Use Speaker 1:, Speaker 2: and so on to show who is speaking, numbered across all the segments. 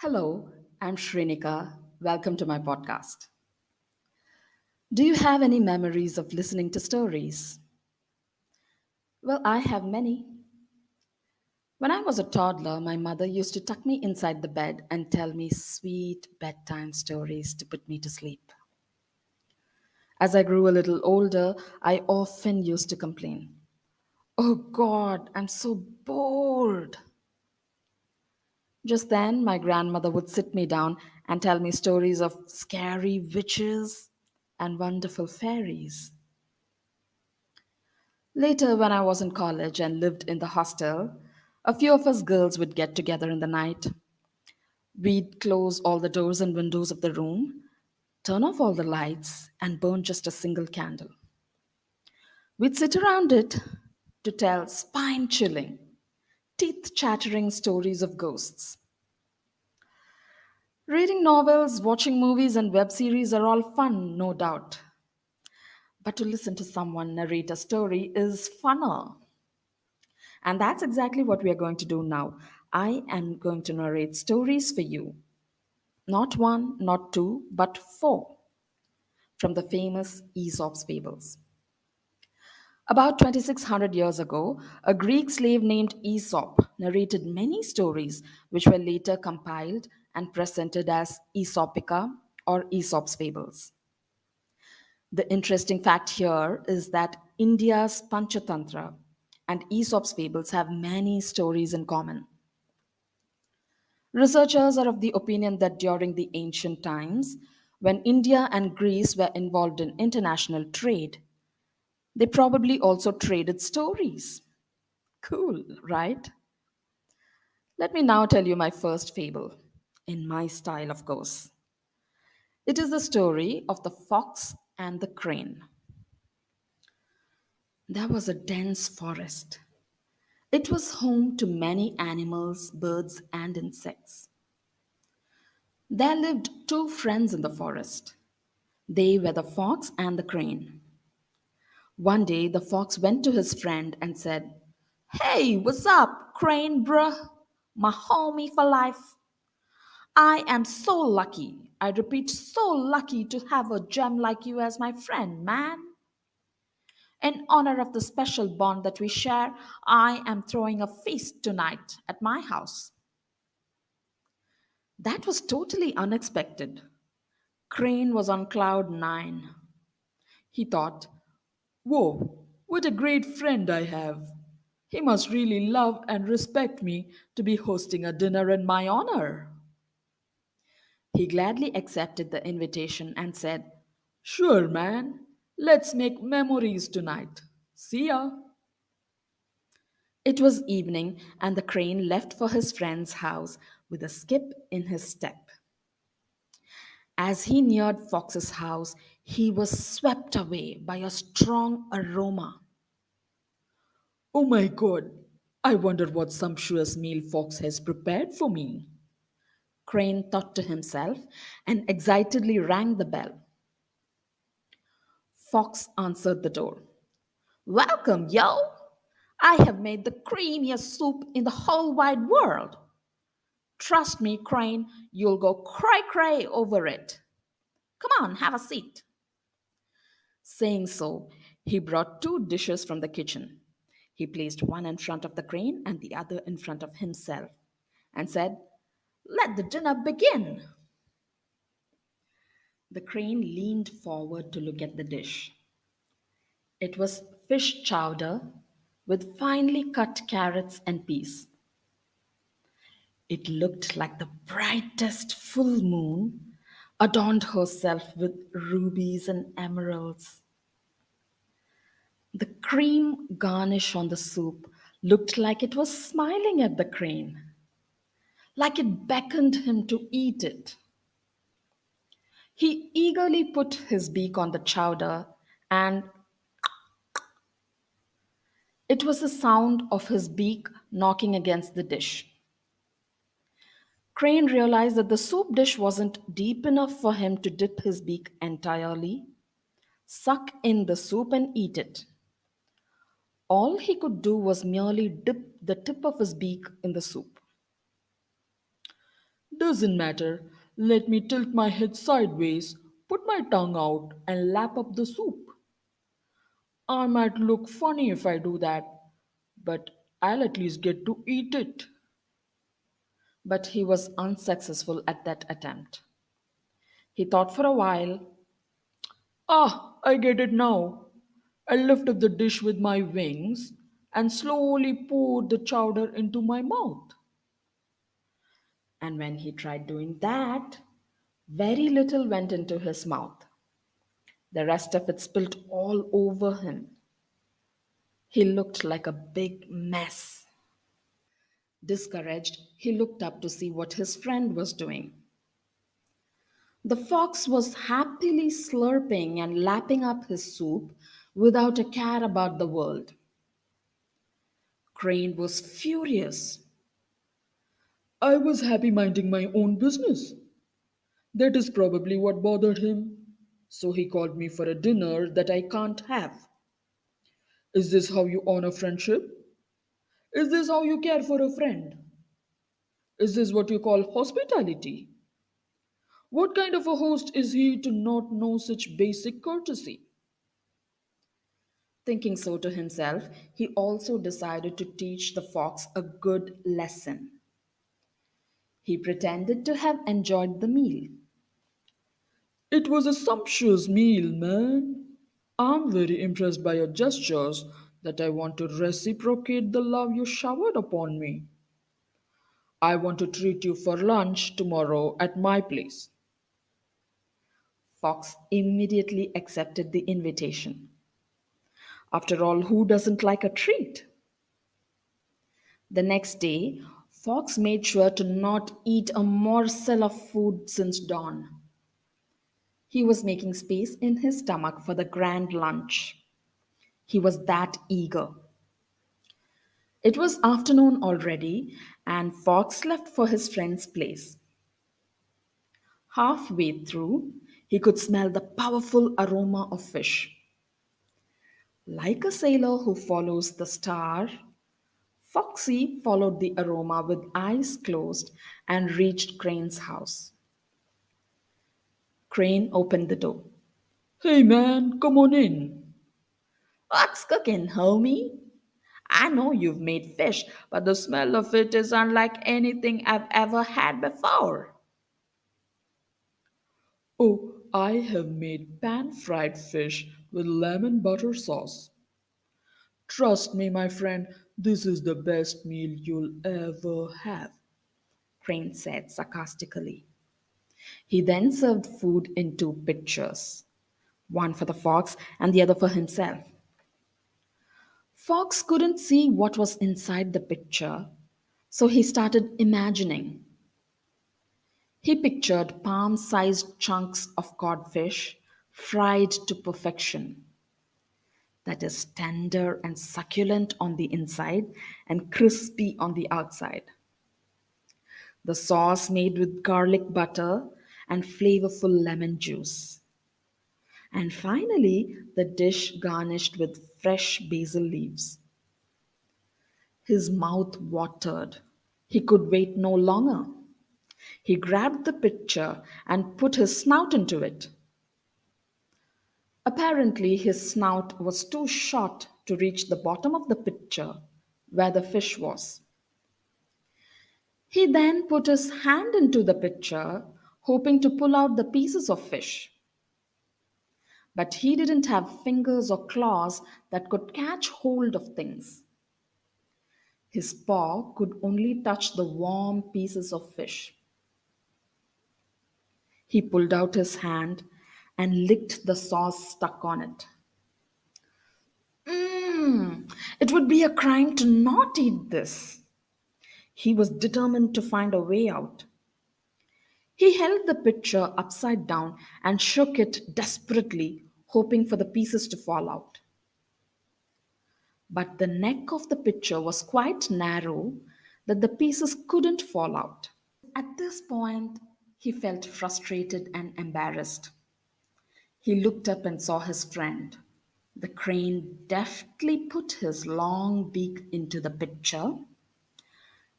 Speaker 1: Hello, I'm Shrinika. Welcome to my podcast. Do you have any memories of listening to stories? Well, I have many. When I was a toddler, my mother used to tuck me inside the bed and tell me sweet bedtime stories to put me to sleep. As I grew a little older, I often used to complain, "Oh God, I'm so bored." Just then, my grandmother would sit me down and tell me stories of scary witches and wonderful fairies. Later, when I was in college and lived in the hostel, a few of us girls would get together in the night. We'd close all the doors and windows of the room, turn off all the lights, and burn just a single candle. We'd sit around it to tell spine chilling, teeth chattering stories of ghosts. Reading novels, watching movies, and web series are all fun, no doubt. But to listen to someone narrate a story is funner. And that's exactly what we are going to do now. I am going to narrate stories for you. Not one, not two, but four from the famous Aesop's fables. About 2600 years ago, a Greek slave named Aesop narrated many stories which were later compiled and presented as Aesopica or Aesop's fables. The interesting fact here is that India's Panchatantra and Aesop's fables have many stories in common. Researchers are of the opinion that during the ancient times, when India and Greece were involved in international trade, they probably also traded stories. Cool, right? Let me now tell you my first fable, in my style, of course. It is the story of the fox and the crane. There was a dense forest. It was home to many animals, birds, and insects. There lived two friends in the forest. They were the fox and the crane. One day, the fox went to his friend and said, "Hey, what's up, crane bruh? My homie for life. I am so lucky. I repeat, so lucky to have a gem like you as my friend, man. In honor of the special bond that we share, I am throwing a feast tonight at my house." That was totally unexpected. Crane was on cloud nine. He thought, "Whoa, what a great friend I have. He must really love and respect me to be hosting a dinner in my honor." He gladly accepted the invitation and said, "Sure, man. Let's make memories tonight. See ya." It was evening, and the crane left for his friend's house with a skip in his step. As he neared Fox's house, he was swept away by a strong aroma. "Oh my god, I wonder what sumptuous meal Fox has prepared for me." Crane thought to himself and excitedly rang the bell. Fox answered the door. "Welcome, yo! I have made the creamiest soup in the whole wide world. Trust me, Crane, you'll go cray cray over it. Come on, have a seat." Saying so, he brought two dishes from the kitchen. He placed one in front of the crane and the other in front of himself and said, "Let the dinner begin." The crane leaned forward to look at the dish. It was fish chowder with finely cut carrots and peas. It looked like the brightest full moon adorned herself with rubies and emeralds. The cream garnish on the soup looked like it was smiling at the crane, like it beckoned him to eat it. He eagerly put his beak on the chowder, and it was the sound of his beak knocking against the dish. Crane realized that the soup dish wasn't deep enough for him to dip his beak entirely, suck in the soup, and eat it. All he could do was merely dip the tip of his beak in the soup.
Speaker 2: Doesn't matter. Let me tilt my head sideways, put my tongue out, and lap up the soup. I might look funny if I do that, but I'll at least get to eat it.
Speaker 1: But he was unsuccessful at that attempt. He thought for a while.
Speaker 2: Ah, I get it now. I lift up the dish with my wings and slowly pour the chowder into my mouth.
Speaker 1: And when he tried doing that, very little went into his mouth. The rest of it spilled all over him. He looked like a big mess. Discouraged, he looked up to see what his friend was doing. The fox was happily slurping and lapping up his soup without a care about the world. Crane was furious.
Speaker 2: I was happy minding my own business. That is probably what bothered him. So he called me for a dinner that I can't have. Is this how you honor friendship? Is this how you care for a friend? Is this what you call hospitality? What kind of a host is he to not know such basic courtesy?
Speaker 1: Thinking so to himself, he also decided to teach the fox a good lesson. He pretended to have enjoyed the meal.
Speaker 2: It was a sumptuous meal, man. I'm very impressed by your gestures that I want to reciprocate the love you showered upon me. I want to treat you for lunch tomorrow at my place.
Speaker 1: Fox immediately accepted the invitation. After all, who doesn't like a treat? The next day, Fox made sure to not eat a morsel of food since dawn. He was making space in his stomach for the grand lunch. He was that eager. It was afternoon already, and Fox left for his friend's place. Halfway through, he could smell the powerful aroma of fish. Like a sailor who follows the star, Foxy followed the aroma with eyes closed and reached Crane's house. Crane opened the door.
Speaker 2: Hey man, come on in.
Speaker 1: What's cooking, homie? I know you've made fish, but the smell of it is unlike anything I've ever had before.
Speaker 2: Oh, I have made pan fried fish with lemon butter sauce. Trust me, my friend, this is the best meal you'll ever have.
Speaker 1: Crane said sarcastically. He then served food in two pitchers, one for the fox and the other for himself. Fox couldn't see what was inside the pitcher, so he started imagining. He pictured palm sized chunks of codfish fried to perfection, that is, tender and succulent on the inside and crispy on the outside. The sauce made with garlic butter and flavorful lemon juice. And finally, the dish garnished with fresh basil leaves. His mouth watered. He could wait no longer. He grabbed the pitcher and put his snout into it. Apparently, his snout was too short to reach the bottom of the pitcher where the fish was. He then put his hand into the pitcher, hoping to pull out the pieces of fish. But he didn't have fingers or claws that could catch hold of things. His paw could only touch the warm pieces of fish. He pulled out his hand and licked the sauce stuck on it. It would be a crime to not eat this. He was determined to find a way out. He held the pitcher upside down and shook it desperately, hoping for the pieces to fall out. But the neck of the pitcher was quite narrow that the pieces couldn't fall out. At this point, he felt frustrated and embarrassed. He looked up and saw his friend. The crane deftly put his long beak into the pitcher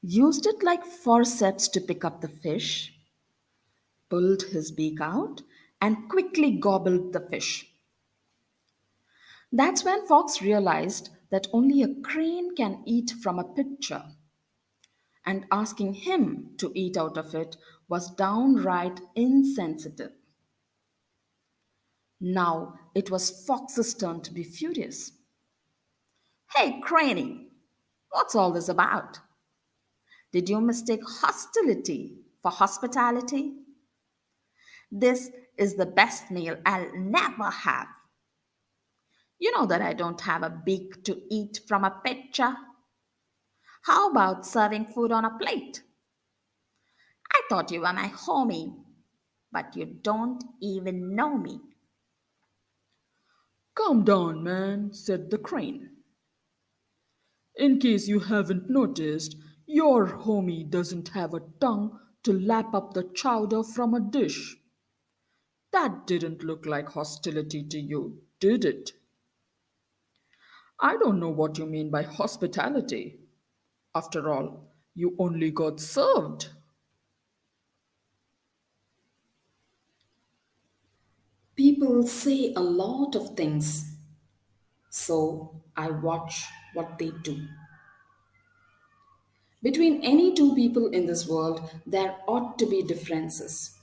Speaker 1: used it like forceps to pick up the fish, pulled his beak out, and quickly gobbled the fish. That's when Fox realized that only a crane can eat from a pitcher, and asking him to eat out of it was downright insensitive. Now it was Fox's turn to be furious. Hey, Craney, what's all this about? Did you mistake hostility for hospitality? This is the best meal I'll never have. You know that I don't have a beak to eat from a pitcher. How about serving food on a plate? I thought you were my homie, but you don't even know me.
Speaker 2: Calm down, man, said the crane. In case you haven't noticed, your homie doesn't have a tongue to lap up the chowder from a dish. That didn't look like hostility to you, did it? I don't know what you mean by hospitality. After all, you only got served.
Speaker 1: People say a lot of things, so I watch what they do. Between any two people in this world, there ought to be differences.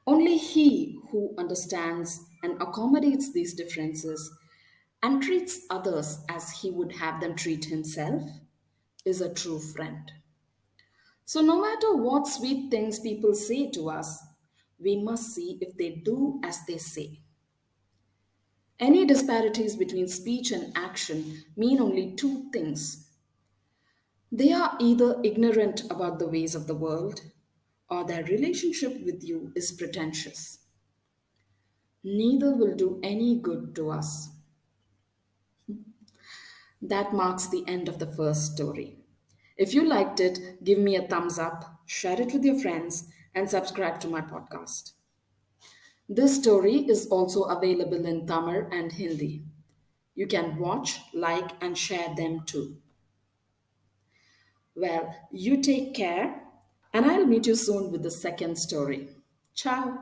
Speaker 1: Only he who understands and accommodates these differences and treats others as he would have them treat himself is a true friend. So, no matter what sweet things people say to us, we must see if they do as they say. Any disparities between speech and action mean only two things. They are either ignorant about the ways of the world, or their relationship with you is pretentious. Neither will do any good to us. That marks the end of the first story. If you liked it, give me a thumbs up, share it with your friends, and subscribe to my podcast. This story is also available in Tamil and Hindi. You can watch, like, and share them too. Well, you take care, and I'll meet you soon with the second story. Ciao.